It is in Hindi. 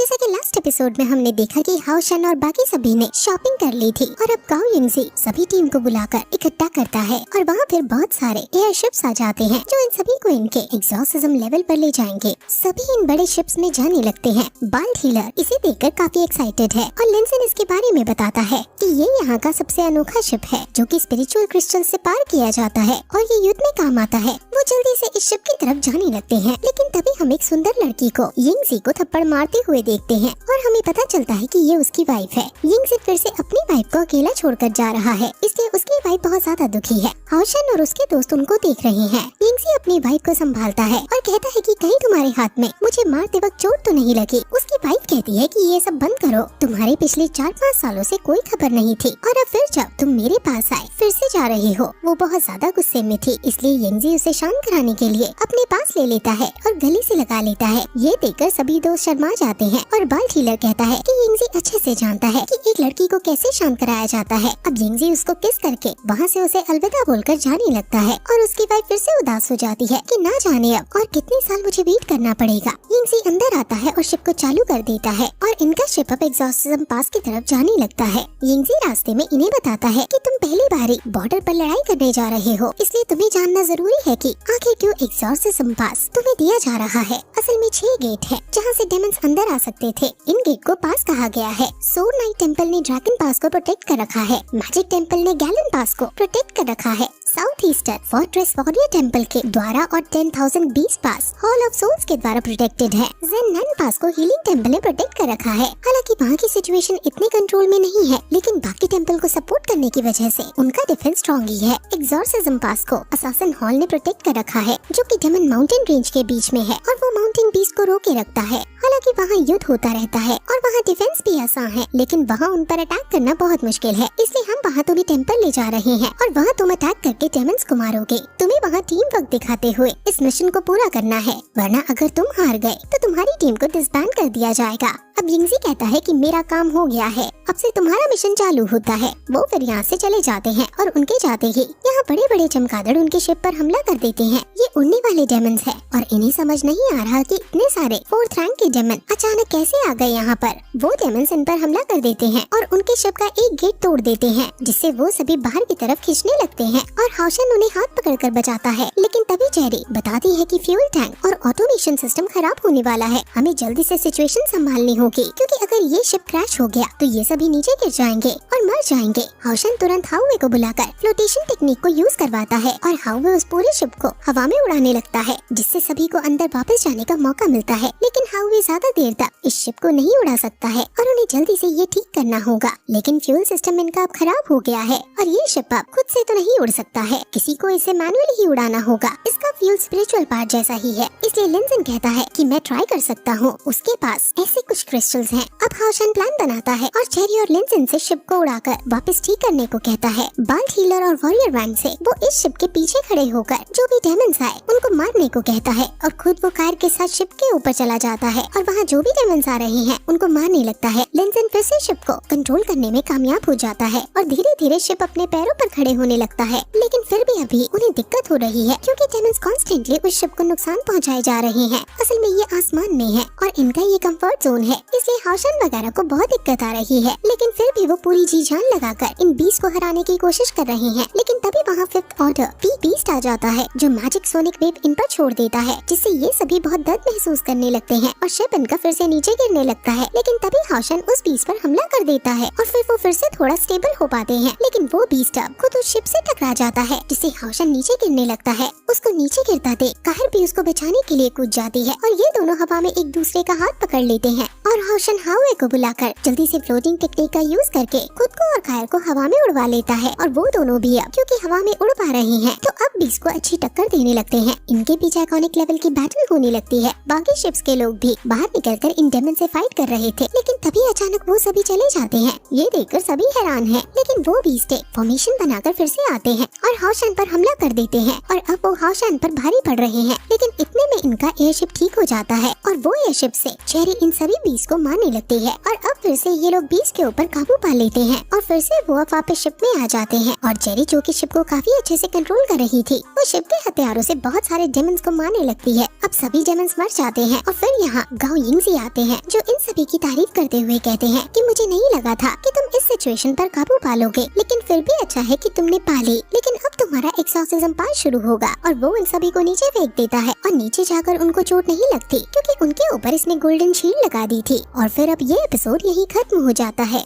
जैसा कि लास्ट एपिसोड में हमने देखा कि हाओ शन और बाकी सभी ने शॉपिंग कर ली थी और अब गाओ यिंगज़ी सभी टीम को बुलाकर इकट्ठा करता है और वहाँ फिर बहुत सारे एयरशिप्स आ जाते हैं जो इन सभी को इनके एग्जॉस्टिज्म लेवल पर ले जाएंगे। सभी इन बड़े शिप्स में जाने लगते हैं। बाल्ट हीलर इसे देखकर काफी एक्साइटेड है और लिंसन इसके बारे में बताता है कि ये यहाँ का सबसे अनोखा शिप है जो कि स्पिरिचुअल क्रिस्टल से पार किया जाता है और ये युद्ध में काम आता है। वो जल्दी से इस शिप की तरफ जाने लगते हैं, लेकिन तभी हम एक सुंदर लड़की को यिंगज़ी को थप्पड़ मारते हुए देखते हैं और हमें पता चलता है कि ये उसकी वाइफ है। यिंगज़ी फिर से अपनी वाइफ को अकेला छोड़कर जा रहा है, इसलिए उसकी वाइफ बहुत ज्यादा दुखी है। हाओ शन और उसके दोस्त उनको देख रहे हैं। यिंगज़ी अपनी वाइफ को संभालता है और कहता है कि कहीं तुम्हारे हाथ में मुझे मारते वक्त चोट तो नहीं लगी। उसकी वाइफ कहती है कि ये सब बंद करो, तुम्हारे पिछले 4-5 सालों से कोई खबर नहीं थी और अब फिर जब तुम मेरे पास आए फिर से जा रहे हो। वो बहुत ज्यादा गुस्से में थी, इसलिए यिंगज़ी उसे शांत कराने के लिए अपने पास ले लेता है और गले से लगा लेता है। ये देखकर सभी दोस्त शर्मा जाते हैं और बाल्ट हीलर कहता है कि यिंगज़ी अच्छे से जानता है कि एक लड़की को कैसे शांत कराया जाता है। अब यिंगज़ी उसको किस करके वहाँ से उसे अलविदा बोलकर जाने लगता है और उसकी वाइफ फिर से उदास हो जाती है कि ना जाने अब और कितने साल मुझे वेट करना पड़ेगा। यिंगज़ी अंदर आता है और शिप को चालू कर देता है और इनका शिप अब एग्जॉस्टिज्म पास की तरफ जाने लगता है। यिंगज़ी रास्ते में इन्हें बताता है कि तुम पहली बारी बॉर्डर पर लड़ाई करने जा रहे हो, इसलिए तुम्हें जानना जरूरी है कि आखिर क्यों एग्जॉस्टिज्म पास तुम्हें दिया जा रहा है। असल में 6 गेट है जहाँ से डेमन्स अंदर आ सकते थे। इन गेट को पास कहा गया है। सोर नाइट टेम्पल ने ड्रैगन पास को प्रोटेक्ट कर रखा है। मैजिक टेम्पल ने गैलन पास को प्रोटेक्ट कर रखा है। South eastern fortress warrior temple के द्वारा और 10,000 beast pass hall of souls के द्वारा प्रोटेक्टेड है। ज़ेन नन पास को हीलिंग टेम्पल ने प्रोटेक्ट कर रखा है। हालांकि वहाँ की सिचुएशन इतने कंट्रोल में नहीं है, लेकिन बाकी टेम्पल को सपोर्ट करने की वजह से उनका डिफेंस स्ट्रॉन्ग ही है। एग्जॉर्सिज्म पास को असासिन हॉल ने प्रोटेक्ट कर रखा है, जो कि डेमन माउंटेन रेंज के बीच में है और वो माउंटेन बीस्ट को रोके रखता है। हालांकि वहाँ युद्ध होता रहता है और वहाँ डिफेंस भी आसान है, लेकिन वहाँ उन पर अटैक करना बहुत मुश्किल है, इसलिए हम वहाँ तुम्हें टेम्पल ले जा रहे हैं और वहाँ तुम अटैक करके डेमन्स को मारोगे। तुम्हें वहाँ टीम वर्क दिखाते हुए इस मिशन को पूरा करना है, वरना अगर तुम हार गए तो तुम्हारी टीम को डिसबैंड कर दिया जाएगा। अब यिंगज़ी कहता है कि मेरा काम हो गया है, अब से तुम्हारा मिशन चालू होता है। वो फिर यहाँ से चले जाते हैं और उनके जाते ही यहाँ बड़े बड़े चमगादड़ उनके शिप पर हमला कर देते हैं। ये उड़ने वाले डेमन्स है और इन्हें समझ नहीं आ रहा कि इतने सारे 4th रैंक के डेमन अचानक कैसे आ गए यहाँ पर। वो डेमन्स इन पर हमला कर देते हैं और उनके शिप का एक गेट तोड़ देते हैं, जिससे वो सभी बाहर की तरफ खींचने लगते हैं और हाओ शन उन्हें हाथ पकड़कर बचाता है। लेकिन तभी जेरी बताती है कि फ्यूल टैंक और ऑटोमेशन सिस्टम खराब होने वाला है, हमें जल्दी से सिचुएशन संभालनी होगी, क्योंकि अगर ये शिप क्रैश हो गया तो ये सभी नीचे गिर जाएंगे और मर जाएंगे। हाओ शन तुरंत हाउवे को बुलाकर फ्लोटेशन टेक्निक को यूज करवाता है और हाउवे उस पूरे शिप को हवा में उड़ाने लगता है, जिससे सभी को अंदर वापस जाने का मौका मिलता है। लेकिन हाउवे ज्यादा देर तक इस शिप को नहीं उड़ा सकता है और उन्हें जल्दी से ये ठीक करना होगा। लेकिन फ्यूल सिस्टम इनका अब खराब हो गया है और ये शिप अब खुद से तो नहीं उड़ सकता है, किसी को इसे मैनुअली ही उड़ाना होगा। इसका फ्यूल स्पिरिचुअल पार्ट जैसा ही है, इसलिए लिंसन कहता है कि मैं ट्राई कर सकता हूँ। उसके पास ऐसे कुछ क्रिस्टल्स हैं। अब हाओ शन प्लान बनाता है और जेरी और लिंसन से शिप को उड़ाकर वापस ठीक करने को कहता है। बाल्ट हीलर और वॉरियर वैंग से वो इस शिप के पीछे खड़े होकर जो भी डेमन्स आए उनको मारने को कहता है और खुद वो कार के साथ शिप के ऊपर चला जाता है और वहाँ जो भी डेमन्स आ रहे हैं उनको मारने लगता है। लिंसन फिर से शिप को कंट्रोल करने में कामयाब हो जाता है और धीरे धीरे शिप अपने पैरों पर खड़े होने लगता है। लेकिन फिर भी अभी उन्हें दिक्कत हो रही है, क्योंकि डेमन्स कॉन्स्टेंटली उस शिप को नुकसान पहुँचाए जा रहे हैं। असल में ये आसमान में है और इनका ये कंफर्ट जोन है, इसलिए हाओ शन वगैरह को बहुत दिक्कत आ रही है। लेकिन फिर भी वो पूरी जी जान लगाकर इन बीस्ट को हराने की कोशिश कर रहे हैं। लेकिन तभी वहाँ 5th ऑर्डर पी बीस्ट आ जाता है, जो मैजिक सोनिक वेव इन पर छोड़ देता है, जिससे ये सभी बहुत दर्द महसूस करने लगते हैं और शिप इनका फिर से नीचे गिरने लगता है। लेकिन तभी हाओ शन उस बीस्ट पर हमला कर देता है और फिर वो फिर से थोड़ा स्टेबल हो पाते हैं। लेकिन वो बीस्ट अब खुद उस शिप से टकरा जाता है, जिससे हाओ शन नीचे गिरने लगता है। उसको नीचे गिरता देख कायर भी उसको बचाने के लिए कूद जाती है और ये दोनों हवा में एक दूसरे का हाथ पकड़ लेते हैं और हाओ शन हाउवे को बुलाकर जल्दी से फ्लोटिंग टेक्निक का यूज करके खुद को और कायर को हवा में उड़वा लेता है और वो दोनों भी अब क्योंकि हवा में उड़ पा रहे हैं तो अब बीस्ट को अच्छी टक्कर देने लगते हैं। इनके पीछे आइकॉनिक लेवल की बैटल होने लगती है। बाकी शिप्स के लोग भी बाहर निकलकर इन डेमन से फाइट कर रहे थे, लेकिन तभी अचानक वो सभी चले जाते हैं। ये देखकर सभी हैरान हैं, लेकिन वो बीस्ट फॉर्मेशन बनाकर फिर से आते हैं और हाओ शन पर हमला कर देते हैं और अब वो हाओ शन पर भारी पड़ रहे हैं। लेकिन इतने में इनका एयरशिप ठीक हो जाता है और वो एयरशिप से जेरी इन सभी बीस्ट को मारने लगती है। है और अब फिर से ये लोग बीस के ऊपर काबू पा लेते हैं और फिर से वो अब वापस शिप में आ जाते हैं। और जेरी जो कि शिप को काफी अच्छे से कंट्रोल कर रही थी, वो शिप के हथियारों से बहुत सारे डेमन्स को मारने लगती है। अब सभी डेमन्स मर जाते हैं और फिर यहाँ गाओ यिंगज़ी आते हैं, जो इन सभी की तारीफ करते हुए कहते हैं कि मुझे नहीं लगा था कि तुम इस सिचुएशन पर काबू पा लोगे, लेकिन फिर भी अच्छा है कि तुमने पा ली। लेकिन अब तुम्हारा एक्सॉर्सिज्म पार्ट शुरू होगा। और वो इन सभी को नीचे फेंक देता है और नीचे जाकर उनको चोट नहीं लगती, क्योंकि उनके ऊपर इसने गोल्डन शील्ड लगा दी थी। और फिर अब ये एपिसोड यही खत्म हो जाता है।